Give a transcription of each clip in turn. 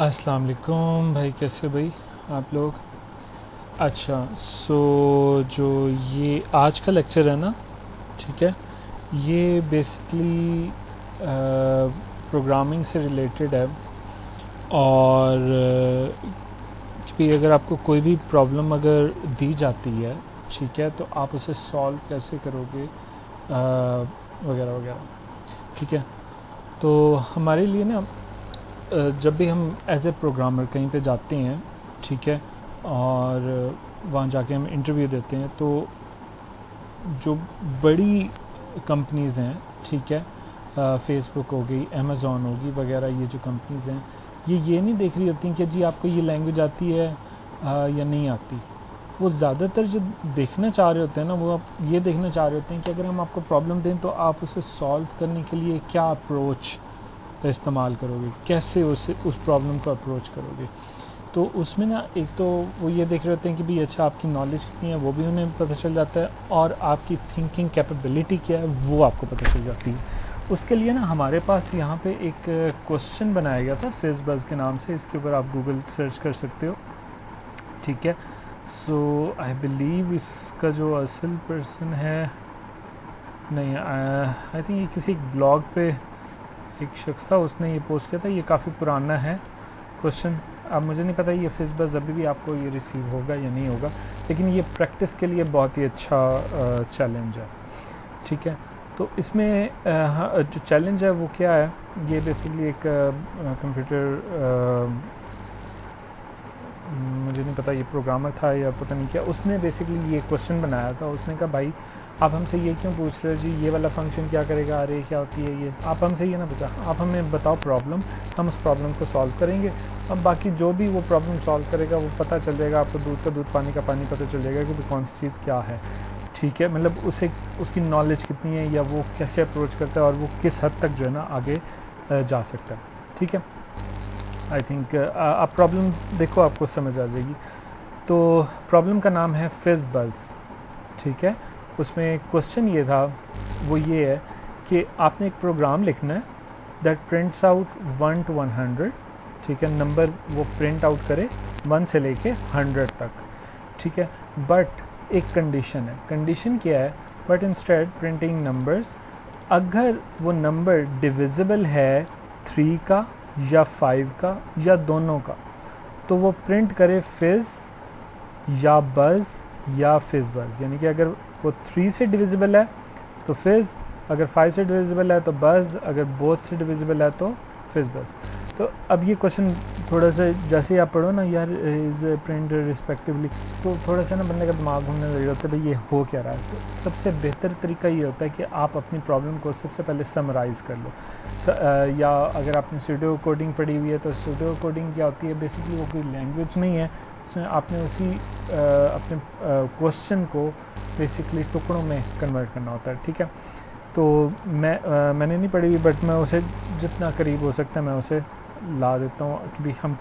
अस्सलाम वालेकुम भाई, कैसे हो भाई आप लोग। अच्छा, जो ये आज का लेक्चर है ना, ठीक है, ये बेसिकली प्रोग्रामिंग से रिलेटेड है। और कि अगर आपको कोई भी प्रॉब्लम अगर दी जाती है, ठीक है, तो आप उसे सॉल्व कैसे करोगे वगैरह वगैरह, ठीक है। तो हमारे लिए ना जब भी हम एज ए प्रोग्रामर कहीं पे जाते हैं, ठीक है, और वहाँ जाके हम इंटरव्यू देते हैं, तो जो बड़ी कंपनीज़ हैं, ठीक है, फेसबुक हो गई, अमेज़ॉन होगी वगैरह, ये जो कंपनीज़ हैं, ये नहीं देख रही होती कि जी आपको ये लैंग्वेज आती है या नहीं आती। वो ज़्यादातर जो देखना चाह रहे होते हैं ना, वो आप ये देखना चाह रहे होते हैं कि अगर हम आपको प्रॉब्लम दें तो आप उसे सॉल्व करने के लिए क्या अप्रोच इस्तेमाल करोगे, कैसे उस प्रॉब्लम को अप्रोच करोगे। तो उसमें ना एक तो वो ये देख रहे होते हैं कि भाई अच्छा आपकी नॉलेज कितनी है, वो भी उन्हें पता चल जाता है, और आपकी थिंकिंग कैपेबिलिटी क्या है वो आपको पता चल जाती है। उसके लिए ना हमारे पास यहाँ पे एक क्वेश्चन बनाया गया था फिज़बज़ के नाम से, इसके ऊपर आप गूगल सर्च कर सकते हो, ठीक है। सो आई बिलीव इसका जो असल पर्सन है, नहीं, आई थिंक ये किसी ब्लॉग पे एक शख्स था, उसने ये पोस्ट किया था। ये काफ़ी पुराना है क्वेश्चन। अब मुझे नहीं पता ये फिज़बज़ अभी भी आपको ये रिसीव होगा या नहीं होगा, लेकिन ये प्रैक्टिस के लिए बहुत ही अच्छा चैलेंज है, ठीक है। तो इसमें जो चैलेंज है वो क्या है, ये बेसिकली एक कंप्यूटर, मुझे नहीं पता ये प्रोग्रामर था या पता नहीं क्या, उसने बेसिकली ये क्वेश्चन बनाया था। उसने कहा भाई आप हमसे ये क्यों पूछ रहे हो जी, ये वाला फंक्शन क्या करेगा, अरे क्या होती है ये, आप हमसे ये ना पूछा, आप हमें बताओ प्रॉब्लम, हम उस प्रॉब्लम को सॉल्व करेंगे। अब बाकी जो भी वो प्रॉब्लम सॉल्व करेगा वो पता चल जाएगा आपको, दूध का दूध पानी का पानी पता चल जाएगा कि कौन सी चीज़ क्या है, ठीक है। मतलब उसे उसकी नॉलेज कितनी है या वो कैसे अप्रोच करता है और वो किस हद तक जो है ना आगे जा सकता है, ठीक है। आई थिंक आप प्रॉब्लम देखो, आपको समझ आ जाएगी। तो प्रॉब्लम का नाम है फिज़बज़, ठीक है। उसमें क्वेश्चन ये था, वो ये है कि आपने एक प्रोग्राम लिखना है दैट प्रिंट्स आउट 1 to 100, ठीक है, नंबर वो प्रिंट आउट करे 1 से लेके 100 तक, ठीक है। बट एक कंडीशन है, कंडीशन क्या है, बट इंस्टेड प्रिंटिंग नंबर्स, अगर वो नंबर डिविजिबल है 3 का या 5 का या दोनों का, तो वो प्रिंट करे फिज़ या बज़ या फिज़बज़। यानी कि अगर वो 3 से डिविजिबल है तो फिज़, अगर 5 से डिविजिबल है तो बज़, अगर बोथ से डिविजिबल है तो फिज़बज़। तो अब ये क्वेश्चन थोड़ा सा जैसे आप पढ़ो ना यार, इज़ प्रिंट रिस्पेक्टिवली, तो थोड़ा सा ना बंदे का दिमाग घूमने लग जाता है, भाई ये हो क्या रहा है। तो सबसे बेहतर तरीका ये होता है कि आप अपनी प्रॉब्लम को सबसे पहले समराइज़ कर लो। या अगर आपने सूडो कोडिंग पढ़ी हुई है, तो सूडो कोडिंग क्या होती है, बेसिकली वो कोई लैंग्वेज नहीं है, उसमें आपने उसी अपने क्वेश्चन को बेसिकली टुकड़ों में कन्वर्ट करना होता है, ठीक है। तो मैंने नहीं पढ़ी हुई, बट मैं उसे जितना करीब हो सकता है मैं उसे ला देता हूँ कि भाई हम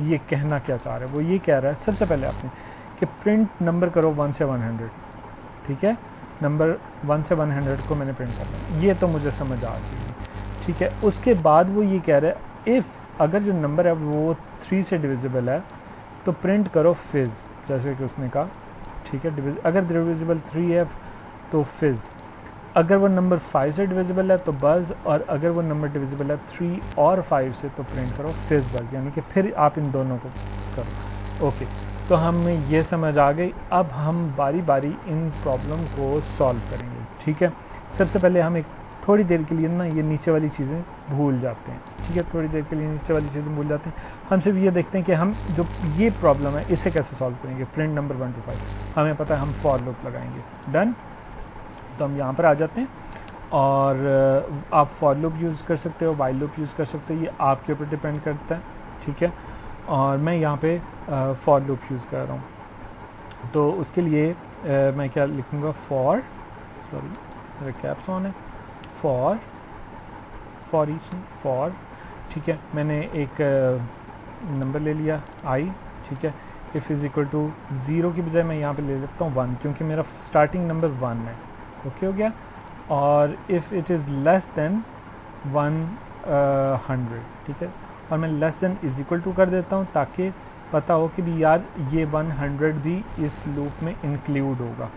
ये कहना क्या चाह रहे हैं। वो ये कह रहा है सबसे पहले आपने कि प्रिंट नंबर करो 1 से 100, ठीक है, नंबर 1 से 100 को मैंने प्रिंट करना है, ये तो मुझे समझ आ जाएगी, ठीक है। उसके बाद वो ये कह रहा है इफ़ अगर जो नंबर है वो 3 से डिविजिबल है तो प्रिंट करो फिज़, जैसे कि उसने कहा, ठीक है। अगर डिविजिबल 3 है तो फिज़, अगर वो नंबर 5 से डिविजिबल है तो बज़, और अगर वो नंबर डिविजिबल है 3 और 5 से तो प्रिंट करो फिज़बज़, यानी कि फिर आप इन दोनों को करो। ओके, तो हमें ये समझ आ गई। अब हम बारी बारी इन प्रॉब्लम को सॉल्व करेंगे, ठीक है। सबसे पहले हम एक थोड़ी देर के लिए ना ये नीचे वाली चीज़ें भूल जाते हैं, ठीक है, थोड़ी देर के लिए नीचे वाली चीज़ें भूल जाते हैं। हम सिर्फ ये देखते हैं कि हम जो ये प्रॉब्लम है इसे कैसे सॉल्व करेंगे। प्रिंट नंबर 1 to 5, हमें पता है हम फॉर लूप लगाएंगे, डन। तो हम यहाँ पर आ जाते हैं, और आप फॉर लूप यूज़ कर सकते हो, वाइल लूप यूज़ कर सकते हो, ये आपके ऊपर डिपेंड करता है, ठीक है। और मैं यहाँ पे फॉर लूप यूज़ कर रहा हूँ। तो उसके लिए मैं क्या लिखूँगा, सॉरी मेरा कैप्स ऑन है, फॉर ईच, फॉर, ठीक है। मैंने एक नंबर ले लिया आई, ठीक है। इफ़ इज़ इक्वल टू 0 की बजाय मैं यहाँ पे ले लेता हूँ 1, क्योंकि मेरा स्टार्टिंग नंबर 1 है, ओके हो गया। और if it is less than 100, ठीक है, और मैं less than is equal to कर देता हूँ ताकि पता हो कि भी यार ये 100 भी इस लूप में इंक्लूड होगा,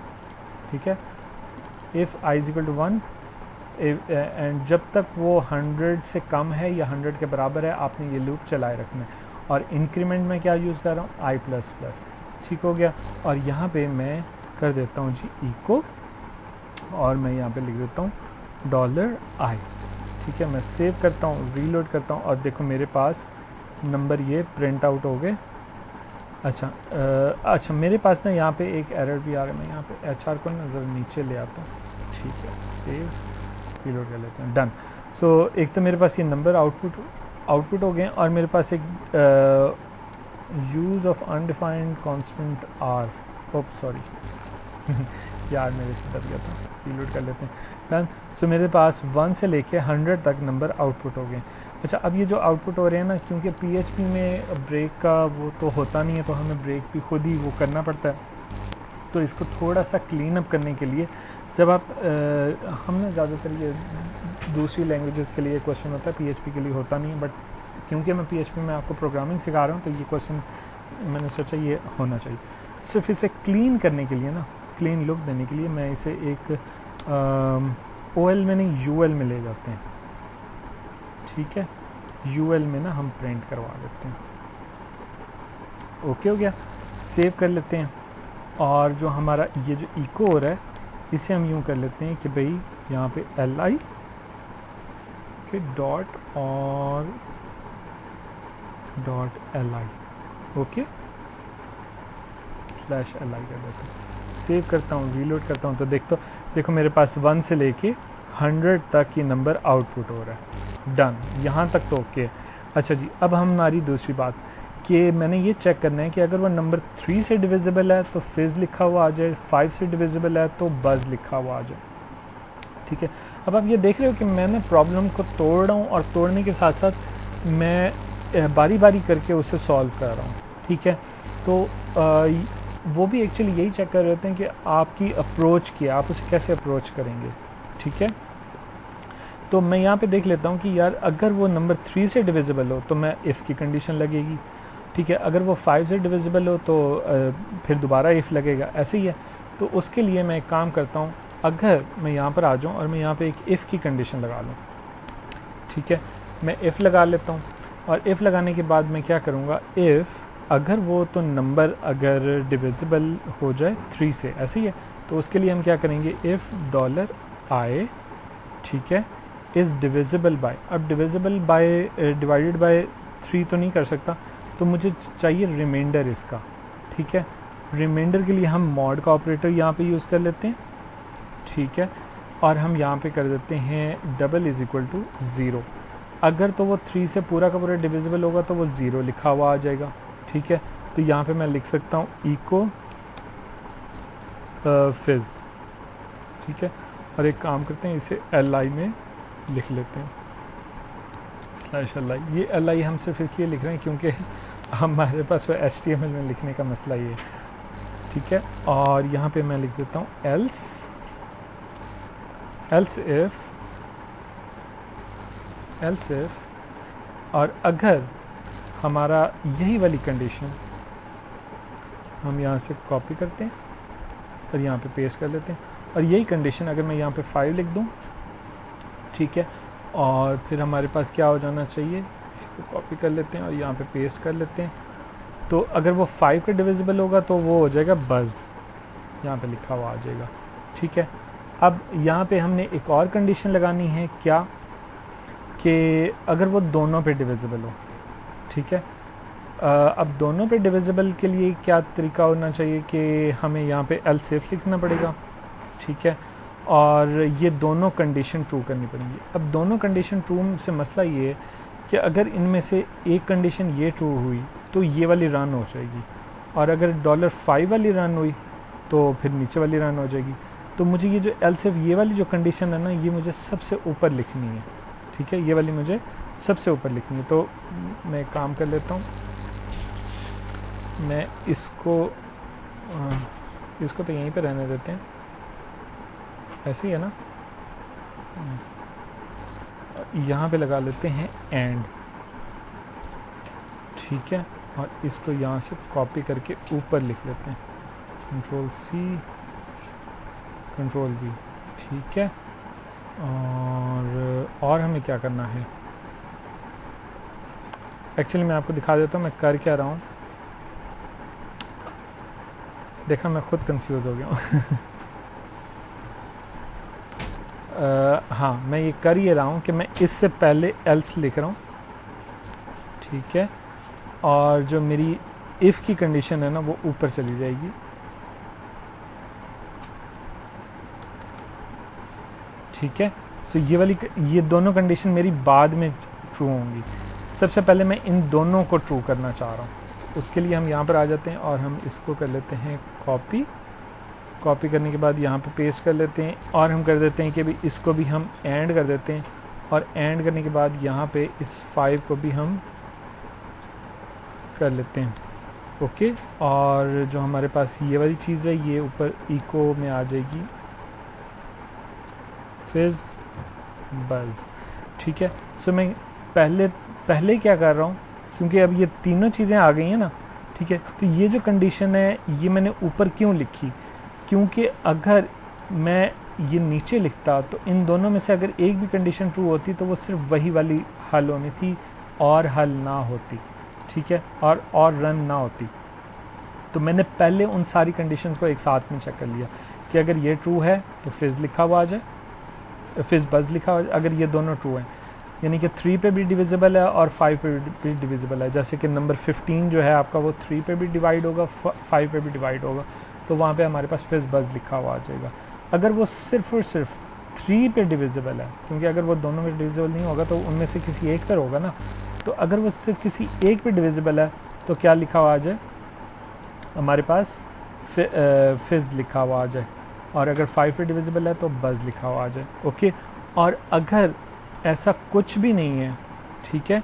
ठीक है। If I is equal to 1 and जब तक वो 100 से कम है या 100 के बराबर है आपने ये लूप चलाए रखना है। और इंक्रीमेंट में क्या यूज़ कर रहा हूँ, आई प्लस प्लस, ठीक हो गया। और यहाँ पे मैं कर देता हूँ जी इको, और मैं यहाँ पे लिख देता हूँ $i, ठीक है। मैं सेव करता हूँ, रीलोड करता हूँ, और देखो मेरे पास नंबर ये प्रिंट आउट हो गए। अच्छा मेरे पास ना यहाँ पे एक एरर भी आ रहा है, मैं यहाँ पे HR को ना ज़रा नीचे ले आता हूँ, ठीक है। सेव, रीलोड कर लेते हैं, डन। सो एक तो मेरे पास ये नंबर आउटपुट हो गए, और मेरे पास एक use of undefined constant R, oops sorry यार मेरे से दब गया था, रीलोड कर लेते हैं, डन। सो मेरे पास 1 से लेके 100 तक नंबर आउटपुट हो गए। अच्छा अब ये जो आउटपुट हो रहे हैं ना, क्योंकि PHP में ब्रेक का वो तो होता नहीं है, तो हमें ब्रेक भी खुद ही वो करना पड़ता है। तो इसको थोड़ा सा क्लीन अप करने के लिए जब आप हमने ज़्यादातर ये दूसरी लैंग्वेजेस के लिए क्वेश्चन होता है, PHP के लिए होता नहीं है, बट क्योंकि मैं PHP में आपको प्रोग्रामिंग सिखा रहा हूँ तो ये क्वेश्चन मैंने सोचा ये होना चाहिए। सिर्फ इसे क्लीन करने के लिए ना, क्लीन लुक देने के लिए मैं इसे एक OL में नहीं UL में ले जाते हैं, ठीक है। UL में ना हम प्रिंट करवा देते हैं, ओके हो गया। सेव कर लेते हैं, और जो हमारा ये जो इको हो रहा है इसे हम यूँ कर लेते हैं कि भाई यहाँ पे LI के डॉट और .li, ओके, /li कर देता हूँ, सेव करता हूँ, रीलोड करता हूँ, तो देखो मेरे पास 1 से लेके 100 तक ये नंबर आउटपुट हो रहा है, डन। यहाँ तक तो ओके। अच्छा जी, अब हमारी दूसरी बात कि मैंने ये चेक करना है कि अगर वो नंबर 3 से डिविजिबल है तो फिज़ लिखा हुआ आ जाए, 5 से डिविजिबल है तो बज़ लिखा हुआ आ जाए, ठीक है। अब आप ये देख रहे हो कि मैंने प्रॉब्लम को तोड़ रहा हूँ, और तोड़ने के साथ साथ मैं बारी बारी करके उसे सॉल्व कर रहा हूँ, ठीक है। तो वो भी एक्चुअली यही चेक कर रहे होते हैं कि आपकी अप्रोच क्या, आप उसे कैसे अप्रोच करेंगे, ठीक है। तो मैं यहाँ पे देख लेता हूँ कि यार अगर वो नंबर 3 से डिविजिबल हो तो मैं इफ़ की कंडीशन लगेगी, ठीक है। अगर वो 5 से डिविजिबल हो तो फिर दोबारा इफ़ लगेगा, ऐसे ही है। तो उसके लिए मैं एक काम करता हूँ, अगर मैं यहाँ पर आ जाऊँ और मैं यहाँ पे एक इफ़ की कंडीशन लगा लूँ, ठीक है। मैं इफ़ लगा लेता हूँ, और इफ़ लगाने के बाद मैं क्या करूँगा, इफ़ अगर वो तो नंबर अगर डिविजिबल हो जाए 3 से, ऐसे ही है, तो उसके लिए हम क्या करेंगे, इफ़ $i, ठीक है, इज़ डिविजिबल बाय। अब डिविजिबल बाय डिवाइडेड बाय 3 तो नहीं कर सकता, तो मुझे चाहिए रिमाइंडर इसका, ठीक है। रिमाइंडर के लिए हम मॉड का ऑपरेटर यहाँ पे यूज़ कर लेते हैं, ठीक है। और हम यहाँ पे कर देते हैं डबल इज़ इक्वल टू 0। अगर तो वो 3 से पूरा का पूरा डिविजिबल होगा तो वो 0 लिखा हुआ आ जाएगा, ठीक है। तो यहाँ पे मैं लिख सकता हूँ इको फिज़, ठीक है। और एक काम करते हैं, इसे LI में लिख लेते हैं, /li। ये LI हम सिर्फ इसलिए लिख रहे हैं क्योंकि हमारे पास वो HTML में लिखने का मसला ये है, ठीक है। और यहाँ पे मैं लिख देता हूँ else if, और अगर हमारा यही वाली कंडीशन हम यहाँ से कॉपी करते हैं और यहाँ पे पेस्ट कर लेते हैं, और यही कंडीशन अगर मैं यहाँ पे 5 लिख दूँ, ठीक है, और फिर हमारे पास क्या हो जाना चाहिए, इसको कॉपी कर लेते हैं और यहाँ पे पेस्ट कर लेते हैं। तो अगर वो 5 का डिविजिबल होगा तो वो हो जाएगा बज़, यहाँ पे लिखा हुआ आ जाएगा, ठीक है। अब यहाँ पे हमने एक और कंडीशन लगानी है, क्या कि अगर वो दोनों पे डिविजिबल हो, ठीक है। अब दोनों पे डिविजिबल के लिए क्या तरीका होना चाहिए कि हमें यहाँ पे else if लिखना पड़ेगा, ठीक है, और ये दोनों कंडीशन ट्रू करनी पड़ेंगी। अब दोनों कंडीशन ट्रू से मसला ये है कि अगर इनमें से एक कंडीशन ये ट्रू हुई तो ये वाली रन हो जाएगी, और अगर $5 वाली रन हुई तो फिर नीचे वाली रन हो जाएगी। तो मुझे ये जो else if ये वाली जो कंडीशन है ना, ये मुझे सबसे ऊपर लिखनी है, ठीक है, ये वाली मुझे सबसे ऊपर लिखनी है। तो मैं एक काम कर लेता हूँ, मैं इसको तो यहीं पे रहने देते हैं, ऐसे ही है ना। यहाँ पे लगा लेते हैं एंड, ठीक है, और इसको यहाँ से कॉपी करके ऊपर लिख लेते हैं, कंट्रोल सी कंट्रोल वी। ठीक है, और हमें क्या करना है, एक्चुअली मैं आपको दिखा देता हूँ मैं कर क्या रहा हूँ। देखा, मैं खुद कंफ्यूज हो गया हूँ। हाँ, मैं ये कर ये रहा हूँ कि मैं इससे पहले एल्स लिख रहा हूँ। ठीक है, और जो मेरी इफ़ की कंडीशन है ना वो ऊपर चली जाएगी। ठीक है, सो ये दोनों कंडीशन मेरी बाद में ट्रू होंगी। सबसे पहले मैं इन दोनों को ट्रू करना चाह रहा हूँ। उसके लिए हम यहाँ पर आ जाते हैं और हम इसको कर लेते हैं कॉपी करने के बाद यहाँ पे पेस्ट कर लेते हैं, और हम कर देते हैं कि भी इसको भी हम एंड कर देते हैं, और एंड करने के बाद यहाँ पे इस 5 को भी हम कर लेते हैं। ओके, और जो हमारे पास ये वाली चीज़ है ये ऊपर इको में आ जाएगी, फिज़ बज़। ठीक है, सो मैं पहले क्या कर रहा हूँ, क्योंकि अब ये तीनों चीज़ें आ गई हैं ना। ठीक है, तो ये जो कंडीशन है ये मैंने ऊपर क्यों लिखी, क्योंकि अगर मैं ये नीचे लिखता तो इन दोनों में से अगर एक भी कंडीशन ट्रू होती तो वो सिर्फ वही वाली हल होनी थी और हल ना होती। ठीक है, और रन ना होती। तो मैंने पहले उन सारी कंडीशंस को एक साथ में चेक कर लिया कि अगर ये ट्रू है तो फिज़ लिखा हुआ आ जाए, फिज़ बज़ लिखा हुआ, अगर ये दोनों ट्रू हैं, यानी कि 3 पे भी डिविजिबल है और 5 पे भी डिविजिबल है। जैसे कि नंबर 15 जो है आपका वो 3 पे भी डिवाइड होगा, 5 पे भी डिवाइड होगा, तो वहाँ पे हमारे पास फिज़ बज़ लिखा हुआ आ जाएगा। अगर वो सिर्फ और सिर्फ 3 पे डिविजिबल है, क्योंकि अगर वो दोनों में डिविजिबल नहीं होगा तो उनमें से किसी एक पर होगा ना, तो अगर वो सिर्फ किसी एक पे डिविजिबल है तो क्या लिखा हुआ आ जाए, हमारे पास फिज़ लिखा हुआ आ जाए, और अगर 5 पे डिविजिबल है तो बज़ लिखा हुआ आ जाए। ओके, और अगर ऐसा कुछ भी नहीं है, ठीक है,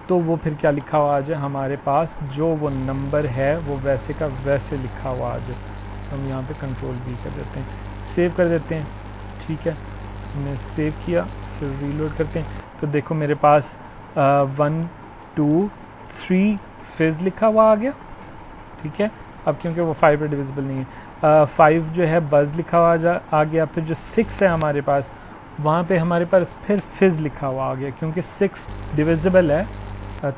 तो वो फिर क्या लिखा हुआ आ जाए, हमारे पास जो वो नंबर है वो वैसे का वैसे लिखा हुआ आ जाए। तो हम यहाँ पे कंट्रोल भी कर देते हैं, सेव कर देते हैं। ठीक है, हमने सेव किया, सिर्फ रीलोड करते हैं तो देखो मेरे पास 1 2 3 फिज़ लिखा हुआ आ गया। ठीक है, अब क्योंकि वो 5 पे डिविजिबल नहीं है, 5 जो है बज़ लिखा हुआ आ गया। फिर जो 6 है हमारे पास, वहाँ पे हमारे पास फिर फिज़ लिखा हुआ आ गया, क्योंकि 6 डिविजिबल है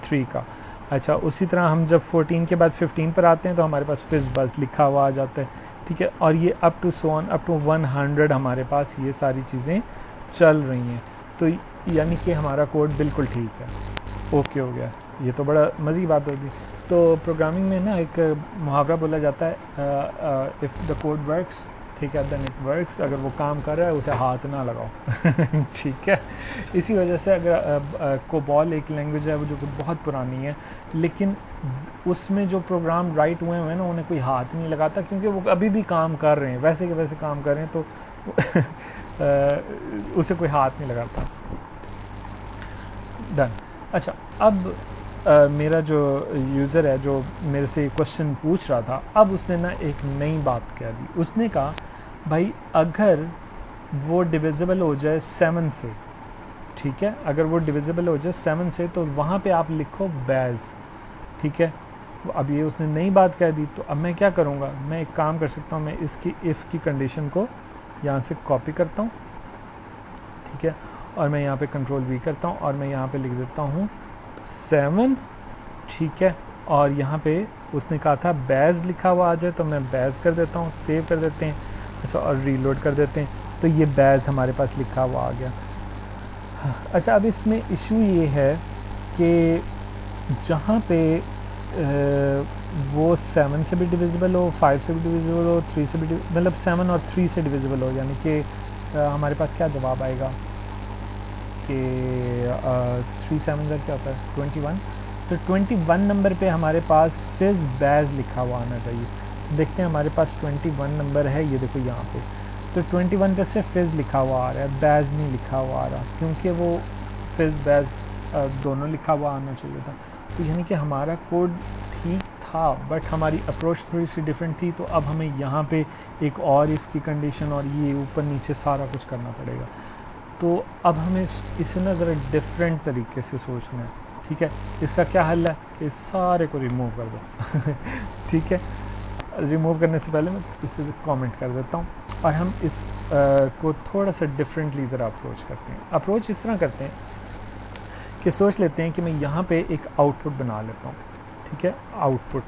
3 का। अच्छा, उसी तरह हम जब 14 के बाद 15 पर आते हैं तो हमारे पास फिज़ बज़ लिखा हुआ आ जाता है। ठीक है, और ये अप टू 100 हमारे पास ये सारी चीज़ें चल रही हैं। तो यानी कि हमारा कोड बिल्कुल ठीक है, ओके हो गया। ये तो बड़ा मज़े की बात होगी। तो प्रोग्रामिंग में ना एक मुहावरा बोला जाता है, इफ़ द कोड वर्क्स, ठीक है, देन इट वर्क्स। अगर वो काम कर रहा है उसे हाथ ना लगाओ। ठीक है, इसी वजह से अगर कोबॉल एक लैंग्वेज है वो जो कि बहुत पुरानी है, लेकिन उसमें जो प्रोग्राम राइट हुए हैं ना उन्हें कोई हाथ नहीं लगाता, क्योंकि वो अभी भी काम कर रहे हैं, वैसे के वैसे काम कर रहे हैं, तो उसे कोई हाथ नहीं लगाता। डन। अच्छा, अब मेरा जो यूज़र है जो मेरे से क्वेश्चन पूछ रहा था, अब उसने ना एक नई बात कह दी। उसने कहा भाई अगर वो डिविजिबल हो जाए 7 से, ठीक है, अगर वो डिविजिबल हो जाए 7 से तो वहाँ पे आप लिखो बैज़। ठीक है, अब ये उसने नई बात कह दी, तो अब मैं क्या करूँगा, मैं एक काम कर सकता हूँ, मैं इसकी इफ़ की कंडीशन को यहाँ से कॉपी करता हूँ। ठीक है, और मैं यहाँ पे कंट्रोल वी करता हूँ और मैं यहाँ पे लिख देता हूँ 7। ठीक है, और यहाँ पे उसने कहा था बैज़ लिखा हुआ आ जाए, तो मैं बैज़ कर देता हूँ, सेव कर देते हैं। अच्छा, और रीलोड कर देते हैं, तो ये बैज़ हमारे पास लिखा हुआ आ गया। अच्छा, अब इसमें इशू ये है कि जहाँ पे वो 7 से भी डिविजिबल हो, 5 से भी डिविजिबल हो, 3 से भी मतलब 7 और 3 से डिविजिबल हो, यानी कि हमारे पास क्या जवाब आएगा कि 3 7 क्या होता है 21। तो 21 नंबर पे हमारे पास फिज़ बैज़ लिखा हुआ आना चाहिए। देखते हैं हमारे पास 21 नंबर है, ये देखो यहाँ पे, तो 21 पे से फिज़ लिखा हुआ आ रहा है, बैज़ नहीं लिखा हुआ आ रहा, क्योंकि वो फिज़ बैज़ दोनों लिखा हुआ आना चाहिए था। तो यानी कि हमारा कोड ठीक था, बट हमारी अप्रोच थोड़ी सी डिफरेंट थी। तो अब हमें यहाँ पे एक और इफ़ की कंडीशन और ये ऊपर नीचे सारा कुछ करना पड़ेगा। तो अब हमें इसे ना ज़रा डिफरेंट तरीके से सोचना है। ठीक है, इसका क्या हल है कि इस सारे को रिमूव कर दो ठीक है, रिमूव करने से पहले मैं इसे कमेंट कर देता हूँ और हम इस को थोड़ा सा डिफरेंटली ज़रा अप्रोच करते हैं। अप्रोच इस तरह करते हैं कि सोच लेते हैं कि मैं यहाँ पे एक आउटपुट बना लेता हूँ, ठीक है, आउटपुट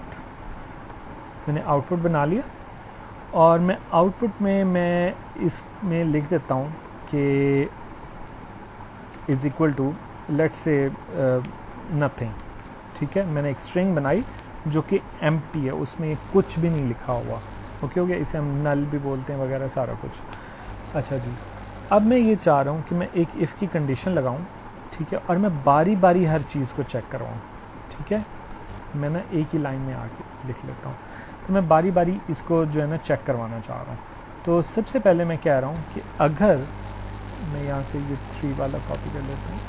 मैंने आउटपुट बना लिया और मैं आउटपुट में मैं इसमें लिख देता हूँ कि is equal to let's say nothing, ठीक है। मैंने एक स्ट्रिंग बनाई जो कि एम्प्टी है, उसमें कुछ भी नहीं लिखा हुआ, ओके हो गया। इसे हम नल भी बोलते हैं वगैरह सारा कुछ। अच्छा जी, अब मैं ये चाह रहा हूँ कि मैं एक इफ़ की कंडीशन लगाऊँ, ठीक है, और मैं बारी बारी हर चीज़ को चेक करवाऊँ, ठीक है। मैं ना एक ही लाइन में आके लिख लेता हूँ, तो मैं बारी बारी इसको जो है ना चेक करवाना चाह रहा हूँ। तो सबसे पहले मैं कह रहा हूँ कि अगर मैं यहाँ से ये 3 वाला कॉपी कर लेता हूँ,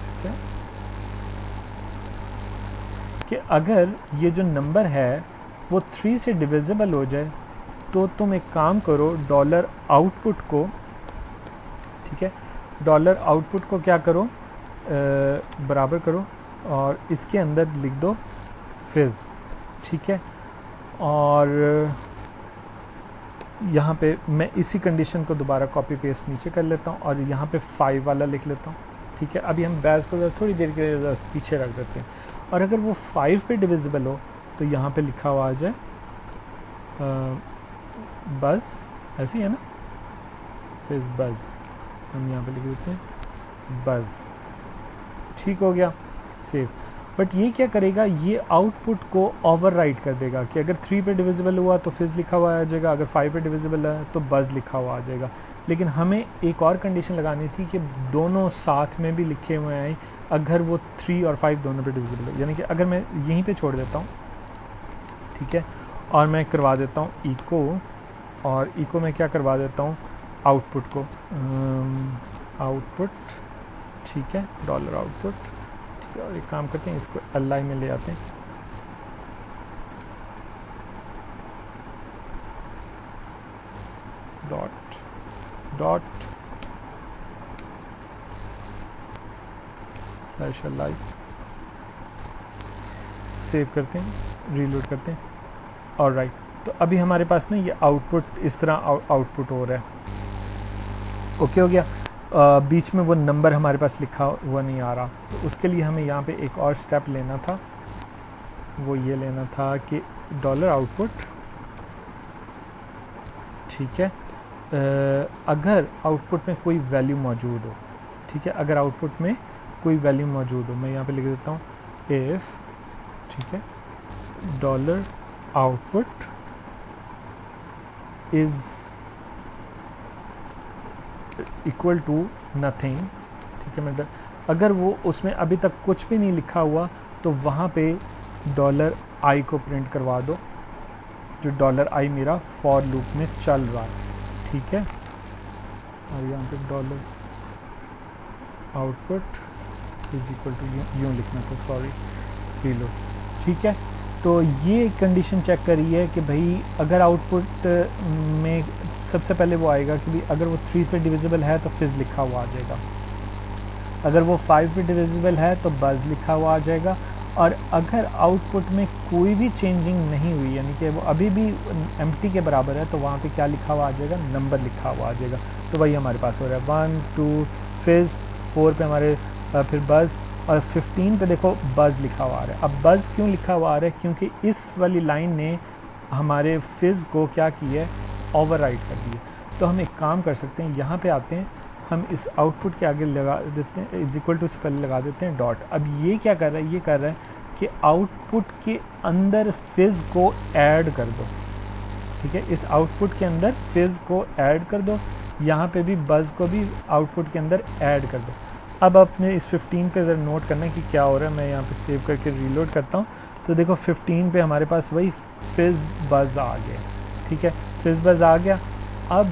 ठीक है, कि अगर ये जो नंबर है वो 3 से डिविजिबल हो जाए तो तुम एक काम करो, डॉलर आउटपुट को, ठीक है, डॉलर आउटपुट को क्या करो, बराबर करो और इसके अंदर लिख दो फिज़, ठीक है। और यहाँ पे मैं इसी कंडीशन को दोबारा कॉपी पेस्ट नीचे कर लेता हूँ और यहाँ पे 5 वाला लिख लेता हूँ, ठीक है। अभी हम बैज को थोड़ी देर के लिए पीछे रख देते हैं और अगर वो 5 पे डिविजिबल हो तो यहाँ पे लिखा हुआ आ जाए बस, ऐसे ही है ना, फिज़ बज़, हम यहाँ पे लिख देते हैं बज़, ठीक हो गया, सेव। बट ये क्या करेगा, ये आउटपुट को ओवरराइट कर देगा कि अगर 3 पे डिविजिबल हुआ तो फिज़ लिखा हुआ आ जाएगा, अगर 5 पे डिविजिबल है तो बज़ लिखा हुआ आ जाएगा। लेकिन हमें एक और कंडीशन लगानी थी कि दोनों साथ में भी लिखे हुए हैं अगर वो 3 और 5 दोनों पे डिविजिबल है। यानी कि अगर मैं यहीं पे छोड़ देता हूँ, ठीक है, और मैं करवा देता हूँ इको, और इको में क्या करवा देता हूँ आउटपुट को, आउटपुट, ठीक है, डॉलर आउटपुट, ठीक है। और एक काम करते हैं, इसको एल आई में ले आते हैं, dot dot slash L I, save करते हैं, रीलोड करते हैं। और राइट, तो अभी हमारे पास ना ये आउटपुट इस तरह आउटपुट हो रहा है, ओके हो गया। बीच में वो नंबर हमारे पास लिखा हुआ नहीं आ रहा, तो उसके लिए हमें यहाँ पे एक और स्टेप लेना था, वो ये लेना था कि डॉलर आउटपुट, ठीक है, अगर आउटपुट में कोई वैल्यू मौजूद हो, ठीक है, अगर आउटपुट में कोई वैल्यू मौजूद हो, मैं यहाँ पे लिख देता हूँ इफ़, ठीक है, dollar output is equal to nothing, ठीक है। मैं अगर वो उसमें अभी तक कुछ भी नहीं लिखा हुआ तो वहाँ पे डॉलर आई को प्रिंट करवा दो, जो डॉलर आई मेरा फॉर लूप में चल रहा है, ठीक है। और यहाँ पे dollar output is equal to यूँ लिखना था, सॉरी, रीलोड, ठीक है। तो ये कंडीशन चेक करी है कि भाई अगर आउटपुट में सबसे पहले वो आएगा कि भाई अगर वो 3 पे डिविजिबल है तो फिज़ लिखा हुआ आ जाएगा, अगर वो 5 पे डिविजिबल है तो बज़ लिखा हुआ आ जाएगा, और अगर आउटपुट में कोई भी चेंजिंग नहीं हुई, यानी कि वो अभी भी एम्प्टी के बराबर है, तो वहाँ पे क्या लिखा हुआ आ जाएगा, नंबर लिखा हुआ आ जाएगा। तो वही हमारे पास हो रहा है 1 2 फिज़, 4 पे हमारे फिर बज़, और 15 पे देखो बज़ लिखा हुआ आ रहा है। अब बज़ क्यों लिखा हुआ आ रहा है, क्योंकि इस वाली लाइन ने हमारे फिज़ को क्या किया है, ओवरराइट कर दिए। तो हम एक काम कर सकते हैं, यहाँ पे आते हैं, हम इस आउटपुट के आगे लगा देते हैं इज इक्वल टू से पहले लगा देते हैं डॉट। अब ये क्या कर रहा है, ये कर रहा है कि आउटपुट के अंदर फिज़ को ऐड कर दो, ठीक है, इस आउटपुट के अंदर फिज़ को ऐड कर दो, यहाँ पे भी बज़ को भी आउटपुट के अंदर ऐड कर दो। अब आपने इस 15 पे ज़रा नोट करना है कि क्या हो रहा है। मैं यहाँ पे सेव करके रीलोड करता हूँ, तो देखो 15 पे हमारे पास वही फिज़ बज़ आ गया, ठीक है, फिज़ बज़ आ गया। अब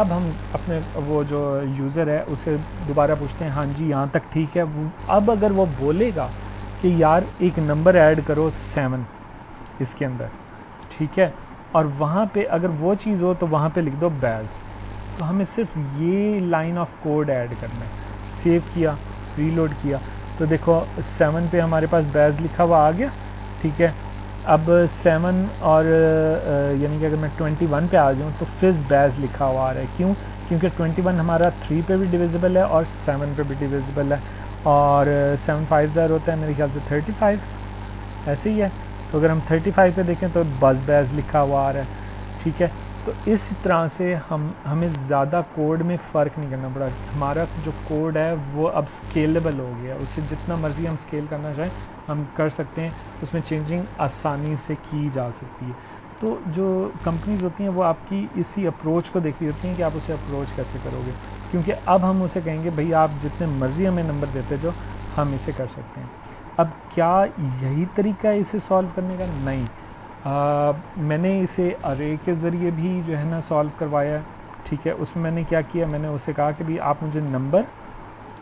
हम अपने वो जो यूज़र है उसे दोबारा पूछते हैं, हाँ जी यहाँ तक ठीक है। अब अगर वो बोलेगा कि यार एक नंबर ऐड करो 7 इसके अंदर, ठीक है, और वहाँ पे अगर वो चीज़ हो तो वहाँ पे लिख दो बैज़। तो हमें सिर्फ ये लाइन ऑफ कोड ऐड करना है। सेव किया, रीलोड किया, तो देखो 7 पे हमारे पास बैज लिखा हुआ आ गया, ठीक है। अब 7 और यानी कि अगर मैं 21 पे आ जाऊँ तो फिज़ बैज लिखा हुआ आ रहा है, क्यों? क्योंकि 21 हमारा 3 पे भी डिविजिबल है और 7 पे भी डिविजिबल है, और 7 5 ज़र होता है मेरे ख्याल से 35, ऐसे ही है। तो अगर हम 35 पे देखें तो बस बैज लिखा हुआ आ रहा है, ठीक है। तो इस तरह से हमें ज़्यादा कोड में फ़र्क नहीं करना पड़ा। हमारा जो कोड है वो अब स्केलेबल हो गया, उसे जितना मर्ज़ी हम स्केल करना चाहें हम कर सकते हैं, उसमें चेंजिंग आसानी से की जा सकती है। तो जो कंपनीज़ होती हैं वो आपकी इसी अप्रोच को देख रही होती हैं कि आप उसे अप्रोच कैसे करोगे, क्योंकि अब हम उसे कहेंगे भाई आप जितने मर्ज़ी हमें नंबर देते जो, हम इसे कर सकते हैं। अब क्या यही तरीका है इसे सॉल्व करने का? नहीं। मैंने इसे अरे के ज़रिए भी जो है ना सॉल्व करवाया है, ठीक है। उसमें मैंने क्या किया, मैंने उसे कहा कि भाई आप मुझे नंबर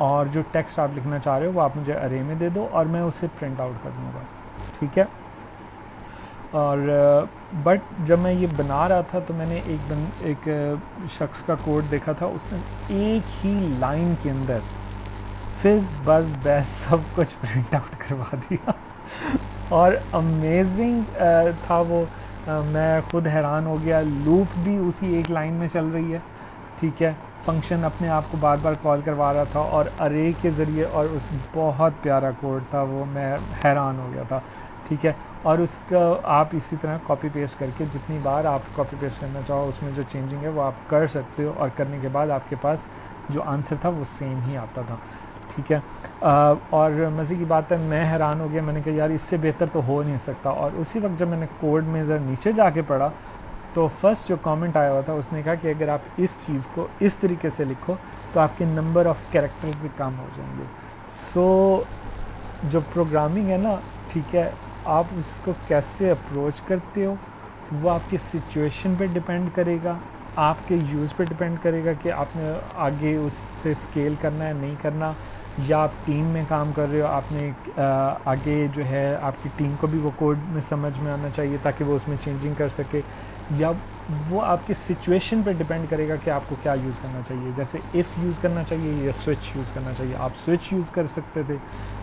और जो टेक्स्ट आप लिखना चाह रहे हो वो आप मुझे अरे में दे दो और मैं उसे प्रिंट आउट कर दूँगा, ठीक है। और बट जब मैं ये बना रहा था तो मैंने एक शख्स का कोड देखा था, उसने एक ही लाइन के अंदर फिज़ बस बैस सब कुछ प्रिंट आउट करवा दिया और अमेजिंग था वो। मैं ख़ुद हैरान हो गया। लूप भी उसी एक लाइन में चल रही है, ठीक है। फंक्शन अपने आप को बार बार कॉल करवा रहा था और अरे के ज़रिए, और उस बहुत प्यारा कोड था वो, मैं हैरान हो गया था, ठीक है। और उसका आप इसी तरह कॉपी पेस्ट करके जितनी बार आप कॉपी पेस्ट करना चाहो उसमें जो चेंजिंग है वो आप कर सकते हो, और करने के बाद आपके पास जो आंसर था वो सेम ही आता था, ठीक है। और मज़े की बात है, मैं हैरान हो गया। मैंने कहा यार इससे बेहतर तो हो नहीं सकता। और उसी वक्त जब मैंने कोड में ज़रा नीचे जाके पढ़ा तो फर्स्ट जो कमेंट आया हुआ था उसने कहा कि अगर आप इस चीज़ को इस तरीके से लिखो तो आपके नंबर ऑफ़ कैरेक्टर्स भी कम हो जाएंगे। सो जो प्रोग्रामिंग है ना, ठीक है, आप उसको कैसे अप्रोच करते हो वो आपकी सिचुएशन पे डिपेंड करेगा, आपके यूज़ पे डिपेंड करेगा कि आपने आगे उससे स्केल करना है नहीं करना, या आप टीम में काम कर रहे हो, आपने आगे जो है आपकी टीम को भी वो कोड में समझ में आना चाहिए ताकि वो उसमें चेंजिंग कर सके, या वो आपकी सिचुएशन पे डिपेंड करेगा कि आपको क्या यूज़ करना चाहिए। जैसे इफ़ यूज़ करना चाहिए या स्विच यूज़ करना चाहिए, आप स्विच यूज़ कर सकते थे,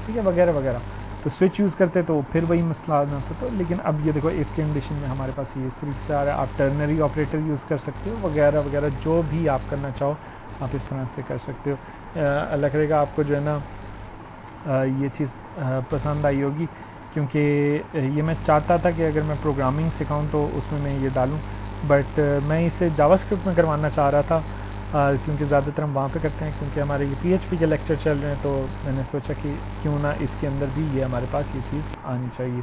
ठीक है, वगैरह वगैरह। तो स्विच यूज़ करते तो फिर वही मसला ना था। तो लेकिन अब ये देखो इफ़ कंडीशन में हमारे पास ये इस तरीके से आ रहा है। आप टर्नरी ऑपरेटर यूज़ कर सकते हो, वगैरह वगैरह, जो भी आप करना चाहो आप इस तरह से कर सकते हो। अल्लाह करेगा आपको जो है ना ये चीज़ पसंद आई होगी, क्योंकि ये मैं चाहता था कि अगर मैं प्रोग्रामिंग सिखाऊं तो उसमें मैं ये डालूं, बट मैं इसे जावास्क्रिप्ट में करवाना चाह रहा था, क्योंकि ज़्यादातर हम वहाँ पे करते हैं, क्योंकि हमारे ये PHP के लेक्चर चल रहे हैं। तो मैंने सोचा कि क्यों ना इसके अंदर भी ये हमारे पास ये चीज़ आनी चाहिए।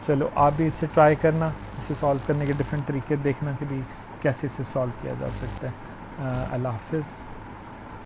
चलो आप भी इसे ट्राई करना, इसे सॉल्व करने के डिफरेंट तरीके देखना कि भी कैसे इसे सॉल्व किया जा सकता है। अल्लाह हाफ़िज़।